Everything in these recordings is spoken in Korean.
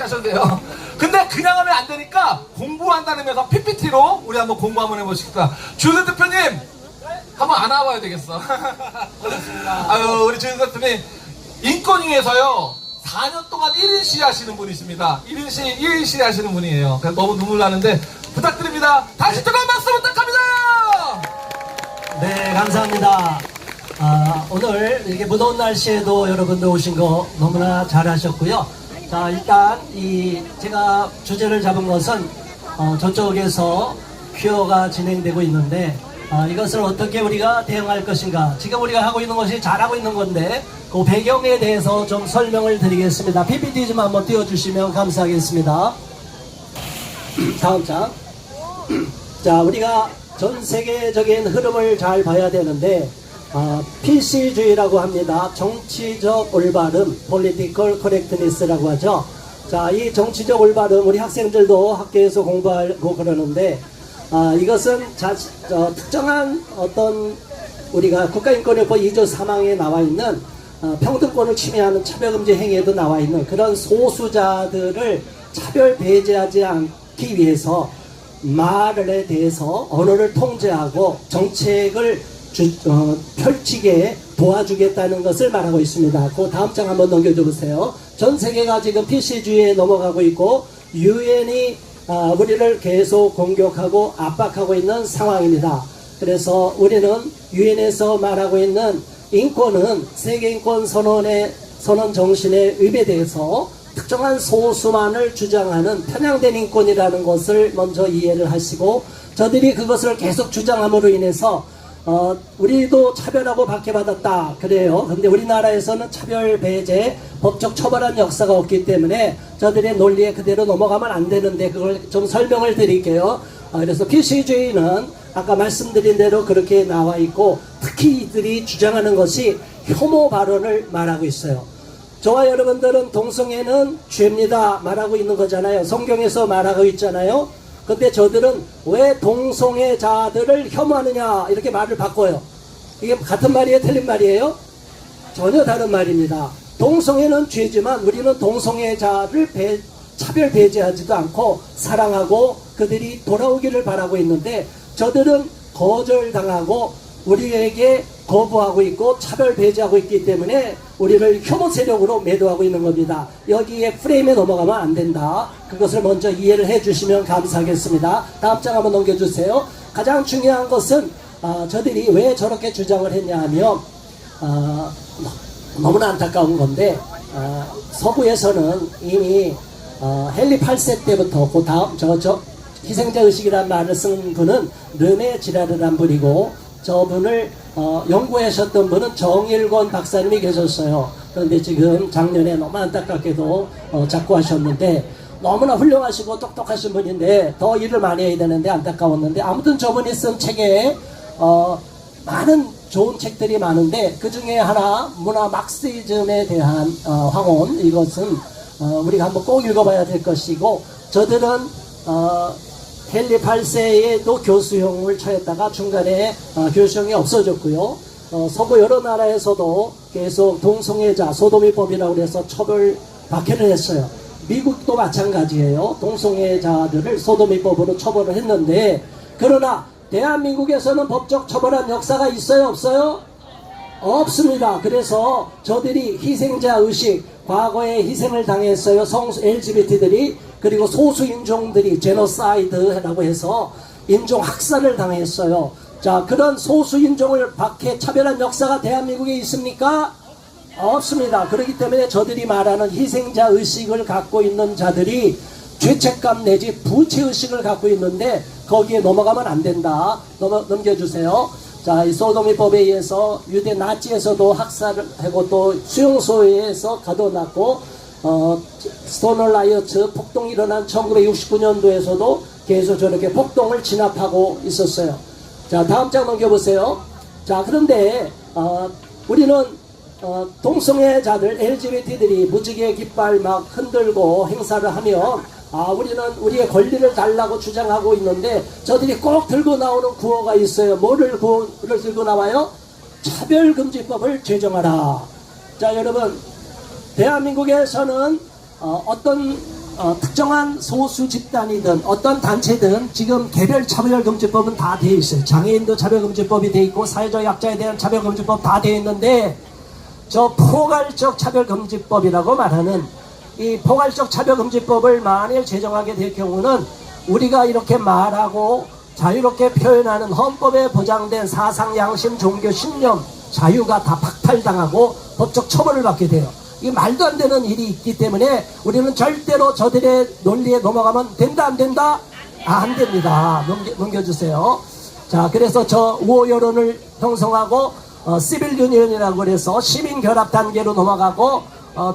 하셔도 돼요. 근데 그냥 하면 안 되니까 공부한다는 의미에서 PPT로 우리 한번 공부 한번 해보시겠다. 주윤 대표님 한번 안아봐야 되겠어. 아유, 우리 주윤 대표님 인권위에서요 4년 동안 1인 시위 하시는 분이십니다. 1인 시위 하시는 분이에요. 그래서 너무 눈물 나는데 부탁드립니다. 다시 뜨거운 박수 부탁합니다. 네, 감사합니다. 오늘 이렇게 무더운 날씨에도 여러분들 오신 거 너무나 잘하셨고요. 자, 일단 제가 주제를 잡은 것은 저쪽에서 퀴어가 진행되고 있는데 이것을 어떻게 우리가 대응할 것인가. 지금 우리가 하고 있는 것이 잘하고 있는 건데 그 배경에 대해서 좀 설명을 드리겠습니다. PPT 좀 한번 띄워주시면 감사하겠습니다. 다음 장. 자, 우리가 전 세계적인 흐름을 잘 봐야 되는데 PC주의라고 합니다. 정치적 올바름, Political Correctness라고 하죠. 자, 이 정치적 올바름 우리 학생들도 학교에서 공부하고 그러는데 이것은 특정한 어떤 우리가 국가인권위법 2조 3항에 나와 있는 평등권을 침해하는 차별금지 행위에도 나와 있는 그런 소수자들을 차별 배제하지 않기 위해서 말에 대해서 언어를 통제하고 정책을 펼치게 도와주겠다는 것을 말하고 있습니다. 그 다음 장 한번 넘겨줘 보세요. 전 세계가 지금 PC주의에 넘어가고 있고 유엔이 우리를 계속 공격하고 압박하고 있는 상황입니다. 그래서 우리는 유엔에서 말하고 있는 인권은 세계인권 선언 정신에 위배돼서 특정한 소수만을 주장하는 편향된 인권이라는 것을 먼저 이해를 하시고 저들이 그것을 계속 주장함으로 인해서 우리도 차별하고 박해받았다 그래요. 근데 우리나라에서는 차별 배제 법적 처벌한 역사가 없기 때문에 저들의 논리에 그대로 넘어가면 안 되는데 그걸 좀 설명을 드릴게요. 그래서 PC주의는 아까 말씀드린 대로 그렇게 나와 있고 특히 이들이 주장하는 것이 혐오 발언을 말하고 있어요. 저와 여러분들은 동성애는 죄입니다 말하고 있는 거잖아요. 성경에서 말하고 있잖아요. 근데 저들은 왜 동성애자들을 혐오하느냐 이렇게 말을 바꿔요. 이게 같은 말이에요? 틀린 말이에요? 전혀 다른 말입니다. 동성애는 죄지만 우리는 동성애자를 차별 배제하지도 않고 사랑하고 그들이 돌아오기를 바라고 있는데 저들은 거절당하고 우리에게 거부하고 있고 차별 배제하고 있기 때문에 우리를 혐오 세력으로 매도하고 있는 겁니다. 여기에 프레임에 넘어가면 안 된다. 그것을 먼저 이해를 해주시면 감사하겠습니다. 다음 장 한번 넘겨주세요. 가장 중요한 것은 저들이 왜 저렇게 주장을 했냐 하면 너무나 안타까운 건데 서구에서는 이미 헨리 8세 때부터 그 다음 희생자 의식이라는 말을 쓴 분은 르네 지라르란 분이고 저분을 연구하셨던 분은 정일권 박사님이 계셨어요. 그런데 지금 작년에 너무 안타깝게도 작고하셨는데 너무나 훌륭하시고 똑똑하신 분인데 더 일을 많이 해야 되는데 안타까웠는데 아무튼 저분이 쓴 책에 많은 좋은 책들이 많은데 그 중에 하나 문화 막시즘에 대한 황혼 이것은 우리가 한번 꼭 읽어봐야 될 것이고 저들은 헨리 8세에도 교수형을 처했다가 중간에 교수형이 없어졌고요. 서구 여러 나라에서도 계속 동성애자 소도미법이라고 해서 처벌 박해를 했어요. 미국도 마찬가지예요. 동성애자들을 소도미법으로 처벌을 했는데 그러나 대한민국에서는 법적 처벌한 역사가 있어요? 없어요? 없습니다. 그래서 저들이 희생자 의식 과거에 희생을 당했어요. LGBT들이 그리고 소수인종들이 제노사이드라고 해서 인종 학살을 당했어요. 자, 그런 소수인종을 박해 차별한 역사가 대한민국에 있습니까? 없습니다. 그렇기 때문에 저들이 말하는 희생자 의식을 갖고 있는 자들이 죄책감 내지 부채의식을 갖고 있는데 거기에 넘어가면 안 된다. 넘겨주세요. 자, 이 소도미법에 의해서 유대 나치에서도 학살을 하고 또 수용소에서 가둬놨고 스토너 라이어트 폭동이 일어난 1969년도에서도 계속 저렇게 폭동을 진압하고 있었어요. 자, 다음 장 넘겨보세요. 자, 그런데 우리는 동성애자들 LGBT들이 무지개 깃발 막 흔들고 행사를 하면 우리는 우리의 권리를 달라고 주장하고 있는데 저들이 꼭 들고 나오는 구호가 있어요. 뭐를 구호를 들고 나와요? 차별금지법을 제정하라. 자, 여러분 대한민국에서는 어떤 특정한 소수 집단이든 어떤 단체든 지금 개별 차별금지법은 다 되어 있어요. 장애인도 차별금지법이 되어 있고 사회적 약자에 대한 차별금지법 다 되어 있는데 저 포괄적 차별금지법이라고 말하는 이 포괄적 차별금지법을 만일 제정하게 될 경우는 우리가 이렇게 말하고 자유롭게 표현하는 헌법에 보장된 사상, 양심, 종교, 신념, 자유가 다 박탈당하고 법적 처벌을 받게 돼요. 이게 말도 안 되는 일이 있기 때문에 우리는 절대로 저들의 논리에 넘어가면 된다 안 된다? 안 됩니다. 넘겨주세요. 자, 그래서 저 우호 여론을 형성하고 시빌 유니언이라고 그래서 시민 결합 단계로 넘어가고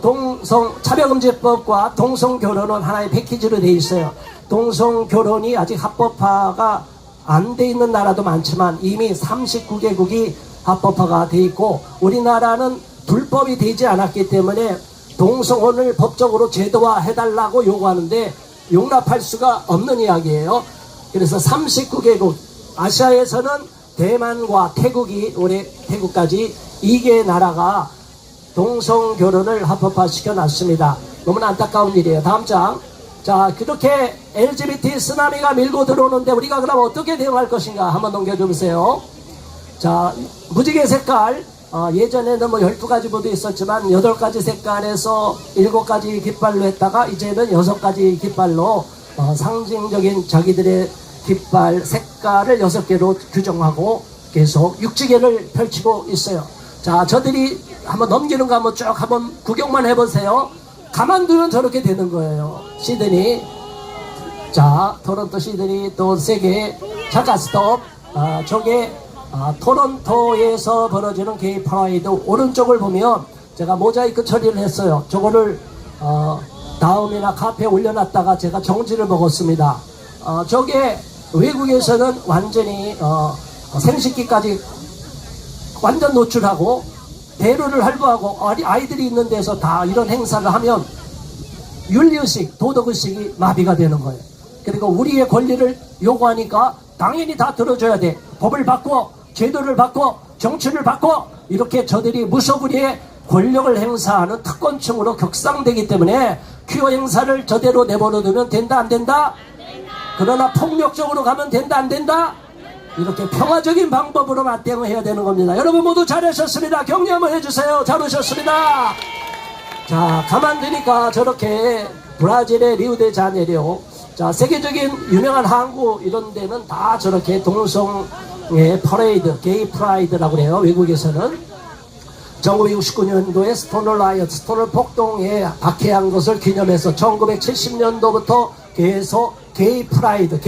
동성 차별금지법과 동성 결혼은 하나의 패키지로 돼 있어요. 동성 결혼이 아직 합법화가 안 돼 있는 나라도 많지만 이미 39개국이 합법화가 돼 있고 우리나라는 불법이 되지 않았기 때문에 동성혼을 법적으로 제도화해달라고 요구하는데 용납할 수가 없는 이야기예요. 그래서 39개국, 아시아에서는 대만과 태국이 올해 태국까지 2개의 나라가 동성 결혼을 합법화시켜 놨습니다. 너무나 안타까운 일이에요. 다음 장. 자, 그렇게 LGBT 쓰나미가 밀고 들어오는데 우리가 그럼 어떻게 대응할 것인가 한번 넘겨주세요. 자, 무지개 색깔. 예전에는 뭐 12가지 보도 있었지만 8가지 색깔에서 7가지 깃발로 했다가 이제는 6가지 깃발로 상징적인 자기들의 깃발 색깔을 6개로 규정하고 계속 육지계를 펼치고 있어요. 자, 저들이 한번 넘기는 거 한번 쭉 한번 구경만 해보세요. 가만두면 저렇게 되는 거예요. 시드니. 자, 토론토, 시드니 또 3개. 잠깐 스톱. 저게 토론토에서 벌어지는 게이 프라이드 오른쪽을 보면 제가 모자이크 처리를 했어요. 저거를 다음이나 카페에 올려놨다가 제가 정지를 먹었습니다. 저게 외국에서는 완전히 생식기까지 완전 노출하고 대로를 할부하고 아이들이 있는 데서 다 이런 행사를 하면 윤리의식, 도덕의식이 마비가 되는 거예요. 그리고 우리의 권리를 요구하니까 당연히 다 들어줘야 돼. 법을 바꿔, 제도를 바꿔, 정치를 바꿔, 이렇게 저들이 무소불위의 권력을 행사하는 특권층으로 격상되기 때문에 퀴어 행사를 저대로 내버려두면 된다 안 된다? 그러나 폭력적으로 가면 된다 안 된다? 이렇게 평화적인 방법으로 맞대응을 해야 되는 겁니다. 여러분 모두 잘하셨습니다. 격려 한번 해주세요. 잘 오셨습니다. 자, 가만두니까 저렇게 브라질의 리우데자네이루, 자, 세계적인 유명한 항구 이런 데는 다 저렇게 동성의 퍼레이드, 게이 프라이드라고 그래요. 외국에서는 1969년도에 스토너 라이엇, 스토너 폭동에 박해한 것을 기념해서 1970년도부터 계속 게이 프라이드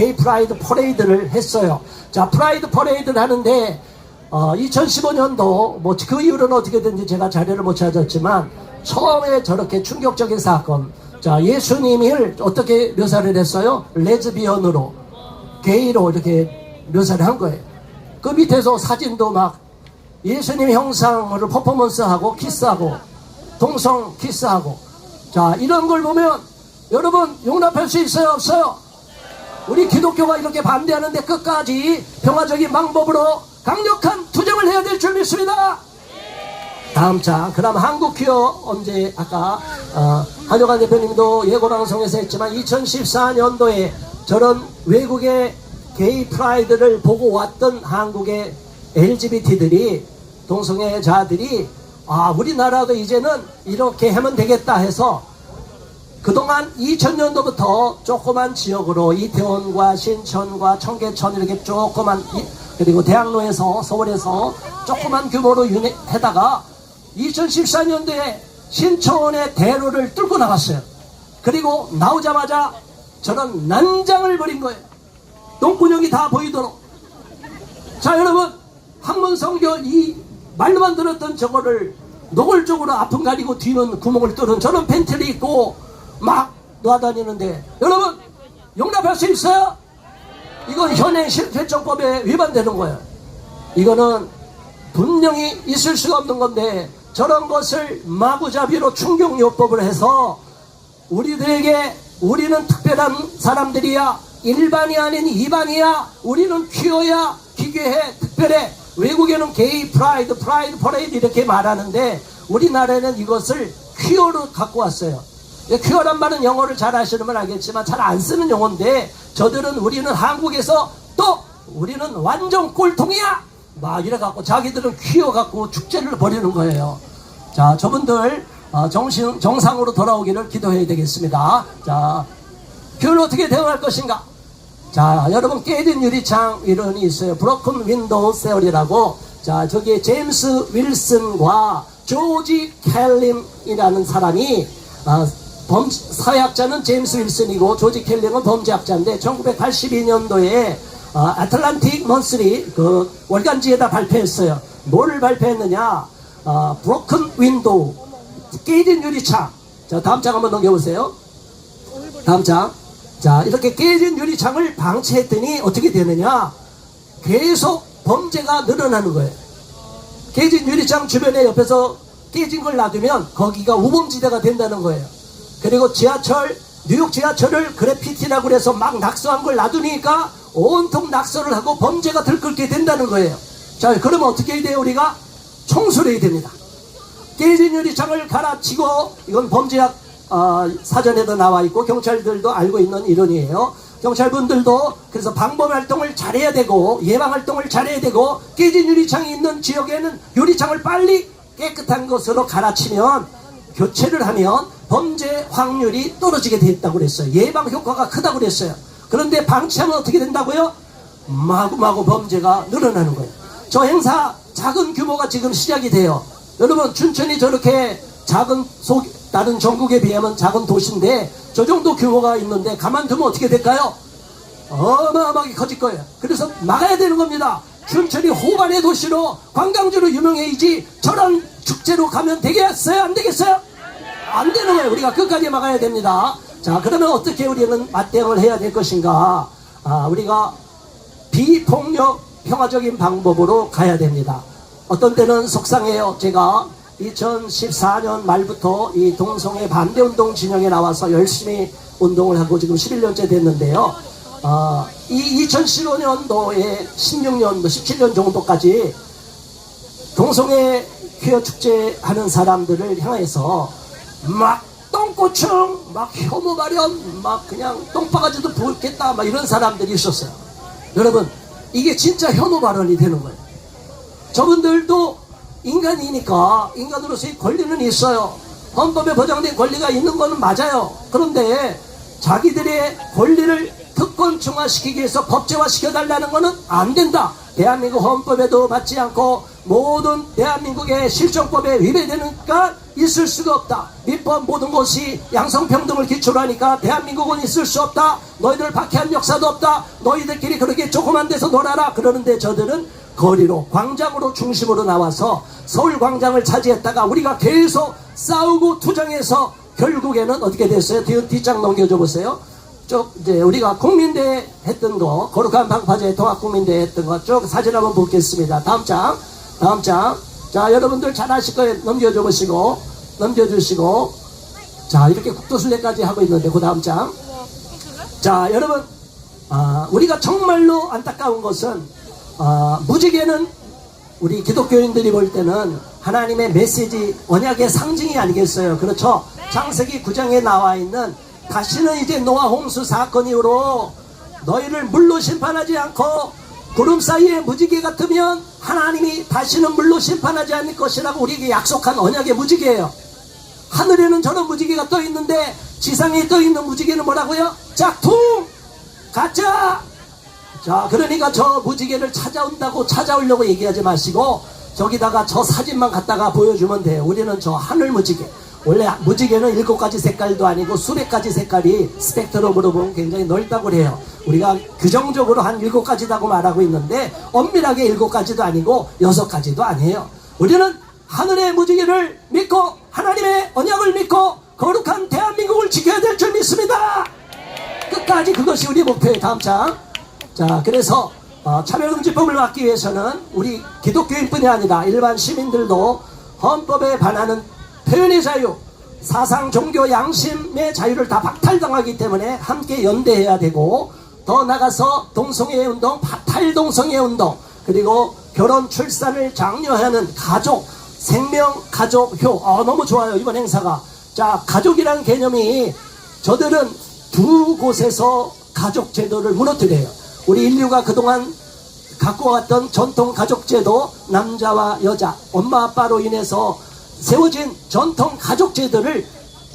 퍼레이드를 했어요. 자, 프라이드 퍼레이드를 하는데 2015년도 뭐 그 이후로는 어떻게 된지 제가 자료를 못 찾았지만 처음에 저렇게 충격적인 사건, 자, 예수님을 어떻게 묘사를 했어요? 레즈비언으로, 게이로 이렇게 묘사를 한 거예요. 그 밑에서 사진도 막 예수님 형상을 퍼포먼스하고 키스하고 동성 키스하고, 자, 이런 걸 보면 여러분 용납할 수 있어요 없어요? 우리 기독교가 이렇게 반대하는데 끝까지 평화적인 방법으로 강력한 투쟁을 해야 될 줄 믿습니다. 다음 장. 그럼 한국 퀴어 언제, 아까 한효관 대표님도 예고방송에서 했지만 2014년도에 저런 외국의 게이 프라이드를 보고 왔던 한국의 LGBT들이, 동성애자들이 우리나라도 이제는 이렇게 하면 되겠다 해서 그동안 2000년도부터 조그만 지역으로 이태원과 신천과 청계천 이렇게 조그만, 그리고 대학로에서 서울에서 조그만 규모로 해다가 2014년도에 신천의 대로를 뚫고 나갔어요. 그리고 나오자마자 저런 난장을 벌인 거예요. 똥구녕이 다 보이도록. 자, 여러분, 학문성교 이 말로만 들었던 저거를 노골적으로 앞은 가리고 뒤는 구멍을 뚫은 저런 팬티를 입고 막 놔다니는데 여러분 용납할 수 있어요? 이건 현행 실태정법에 위반되는 거예요. 이거는 분명히 있을 수가 없는 건데 저런 것을 마구잡이로 충격요법을 해서 우리들에게 우리는 특별한 사람들이야, 일반이 아닌 이반이야, 우리는 퀴어야, 기괴해, 특별해, 외국에는 게이 프라이드 퍼레이드 이렇게 말하는데 우리나라에는 이것을 퀴어로 갖고 왔어요. 큐어란 말은 영어를 잘 아시는 알겠지만 잘 안 쓰는 용어인데 우리는 한국에서 또 우리는 완전 꼴통이야 막 이래갖고 자기들은 퀴어 갖고 축제를 벌이는 거예요. 자, 저분들 정상으로 돌아오기를 기도해야 되겠습니다. 자, 큐어는 어떻게 대응할 것인가? 자, 여러분 깨진 유리창 이론이 있어요. 브로큰 윈도우 세어리라고. 자, 저기에 제임스 윌슨과 조지 캘림이라는 사람이 사회학자는 제임스 윌슨이고 조지 캘림은 범죄학자인데 1982년도에 애틀란틱 먼슬리 그 월간지에다 발표했어요. 뭐를 발표했느냐? 브로큰 윈도우, 깨진 유리창. 자, 다음 장 한번 넘겨보세요. 다음 장. 자, 이렇게 깨진 유리창을 방치했더니 어떻게 되느냐? 계속 범죄가 늘어나는 거예요. 깨진 유리창 주변에 옆에서 깨진 걸 놔두면 거기가 우범지대가 된다는 거예요. 그리고 뉴욕 지하철을 그래피티라고 해서 막 낙서한 걸 놔두니까 온통 낙서를 하고 범죄가 들끓게 된다는 거예요. 자, 그러면 어떻게 해야 돼요? 우리가 청소를 해야 됩니다. 깨진 유리창을 갈아치고, 이건 범죄학 사전에도 나와 있고 경찰들도 알고 있는 이론이에요. 경찰분들도 그래서 방범활동을 잘해야 되고 예방활동을 잘해야 되고 깨진 유리창이 있는 지역에는 유리창을 빨리 깨끗한 것으로 갈아치면 교체를 하면 범죄 확률이 떨어지게 돼 있다고 그랬어요. 예방 효과가 크다고 그랬어요. 그런데 방치하면 어떻게 된다고요? 마구마구 범죄가 늘어나는 거예요. 저 행사 작은 규모가 지금 시작이 돼요. 여러분, 춘천이 저렇게 다른 전국에 비하면 작은 도시인데 저 정도 규모가 있는데 가만두면 어떻게 될까요? 어마어마하게 커질 거예요. 그래서 막아야 되는 겁니다. 춘천이 호반의 도시로 관광지로 유명해야지 저런 축제로 가면 되겠어요? 안 되겠어요? 안 되는 거예요. 우리가 끝까지 막아야 됩니다. 자, 그러면 어떻게 우리는 맞대응을 해야 될 것인가? 우리가 비폭력 평화적인 방법으로 가야 됩니다. 어떤 때는 속상해요. 제가 2014년 말부터 이 동성애 반대운동 진영에 나와서 열심히 운동을 하고 지금 11년째 됐는데요. 이 2015년도에 16년도, 17년 정도까지 동성애 퀴어 축제 하는 사람들을 향해서 막 똥꼬충, 막 혐오 발언, 막 그냥 똥바가지도 부었겠다, 막 이런 사람들이 있었어요. 여러분, 이게 진짜 혐오 발언이 되는 거예요. 저분들도 인간이니까 인간으로서의 권리는 있어요. 헌법에 보장된 권리가 있는 거는 맞아요. 그런데 자기들의 권리를 특권중화시키기 위해서 법제화시켜달라는 거는 안 된다. 대한민국 헌법에도 맞지 않고 모든 대한민국의 실정법에 위배되니까 있을 수가 없다. 민법 모든 것이 양성평등을 기초로 하니까 대한민국은 있을 수 없다. 너희들 박해한 역사도 없다. 너희들끼리 그렇게 조그만 데서 놀아라. 그러는데 저들은 거리로, 광장으로 중심으로 나와서 서울광장을 차지했다가 우리가 계속 싸우고 투쟁해서 결국에는 어떻게 됐어요? 뒷장 넘겨줘 보세요. 쭉 이제 우리가 국민대회 했던 거, 거룩한 방파제 통합국민대회 했던 거 쭉 사진 한번 보겠습니다. 다음 장. 자, 여러분들 잘 아실 거예요. 넘겨주시고. 자, 이렇게 국도순례까지 하고 있는데 그 다음 장. 자, 여러분, 우리가 정말로 안타까운 것은 무지개는 우리 기독교인들이 볼 때는 하나님의 메시지, 언약의 상징이 아니겠어요? 그렇죠? 창세기 9장에 나와 있는 다시는 이제 노아 홍수 사건 이후로 너희를 물로 심판하지 않고 구름 사이에 무지개 같으면 하나님이 다시는 물로 심판하지 않을 것이라고 우리에게 약속한 언약의 무지개예요. 하늘에는 저런 무지개가 떠 있는데 지상에 떠 있는 무지개는 뭐라고요? 짝퉁! 가짜! 자, 그러니까 저 무지개를 찾아오려고 얘기하지 마시고 저기다가 저 사진만 갖다가 보여주면 돼요. 우리는 저 하늘 무지개. 원래 무지개는 7가지 색깔도 아니고 수백 가지 색깔이 스펙트럼으로 보면 굉장히 넓다고 해요. 우리가 규정적으로 한 7가지라고 말하고 있는데 엄밀하게 7가지도 아니고 6가지도 아니에요. 우리는 하늘의 무지개를 믿고 하나님의 언약을 믿고 거룩한 대한민국을 지켜야 될 줄 믿습니다. 끝까지 그것이 우리 목표예요. 다음 장. 자, 그래서 차별금지법을 막기 위해서는 우리 기독교인뿐이 아니라 일반 시민들도 헌법에 반하는 표현의 자유, 사상, 종교, 양심의 자유를 다 박탈당하기 때문에 함께 연대해야 되고, 더 나가서 동성애 운동, 파탈 동성애 운동, 그리고 결혼, 출산을 장려하는 가족, 생명, 가족효. 너무 좋아요. 이번 행사가 자, 가족이란 개념이 저들은 두 곳에서 가족 제도를 무너뜨려요. 우리 인류가 그동안 갖고 왔던 전통 가족 제도, 남자와 여자, 엄마 아빠로 인해서 세워진 전통 가족 제도를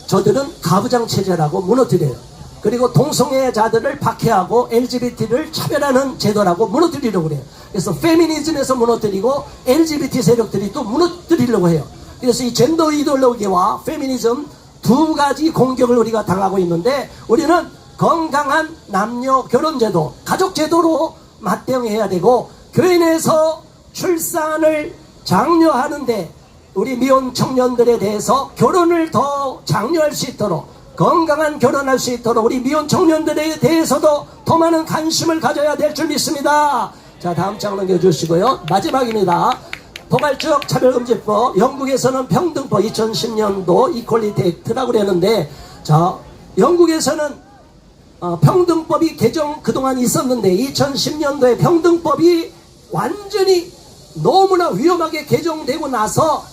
저들은 가부장 체제라고 무너뜨려요. 그리고 동성애자들을 박해하고 LGBT를 차별하는 제도라고 무너뜨리려고 그래요. 그래서 페미니즘에서 무너뜨리고 LGBT 세력들이 또 무너뜨리려고 해요. 그래서 이 젠더 이데올로기와 페미니즘 두 가지 공격을 우리가 당하고 있는데, 우리는 건강한 남녀 결혼제도, 가족제도로 맞대응해야 되고, 교회 내에서 출산을 장려하는데 우리 미혼 청년들에 대해서 결혼을 더 장려할 수 있도록, 건강한 결혼할 수 있도록 우리 미혼 청년들에 대해서도 더 많은 관심을 가져야 될 줄 믿습니다. 자, 다음 장 넘겨주시고요. 마지막입니다. 포괄적 차별금지법, 영국에서는 평등법 2010년도 이퀄리티 액트라고 그랬는데, 자, 영국에서는 평등법이 개정 그동안 있었는데 2010년도에 평등법이 완전히 너무나 위험하게 개정되고 나서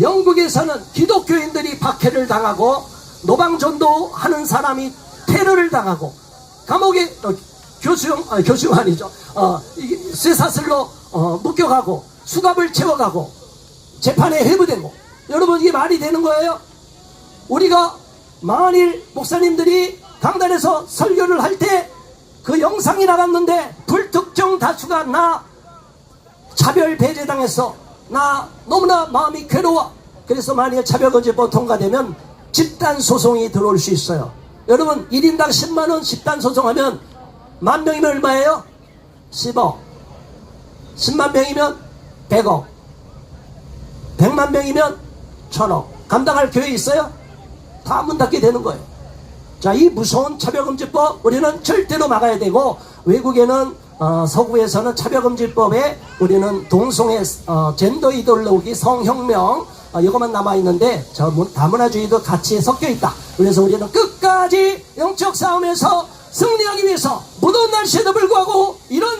영국에서는 기독교인들이 박해를 당하고 노방전도 하는 사람이 테러를 당하고 감옥에 교수형 아니죠. 쇠사슬로 묶여가고 수갑을 채워가고 재판에 회부되고. 여러분, 이게 말이 되는 거예요? 우리가 만일 목사님들이 강단에서 설교를 할 때 그 영상이 나갔는데 불특정 다수가 나 차별 배제당했어, 나 너무나 마음이 괴로워, 그래서 만일 차별금지법 통과되면 집단소송이 들어올 수 있어요. 여러분, 1인당 10만원 집단소송하면 10,000명이면 얼마예요? 10억. 10만 명이면 100억. 100만 명이면 1,000억. 감당할 교회 있어요? 다 문 닫게 되는 거예요. 자, 이 무서운 차별금지법 우리는 절대로 막아야 되고, 외국에는 서구에서는 차별금지법에 우리는 동성애, 젠더 이데올로기, 성혁명 이것만 남아있는데 저 다문화주의도 같이 섞여있다. 그래서 우리는 끝까지 영적 싸움에서 승리하기 위해서 무더운 날씨에도 불구하고 이런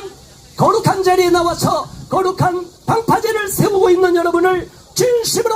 거룩한 자리에 나와서 거룩한 방파제를 세우고 있는 여러분을 진심으로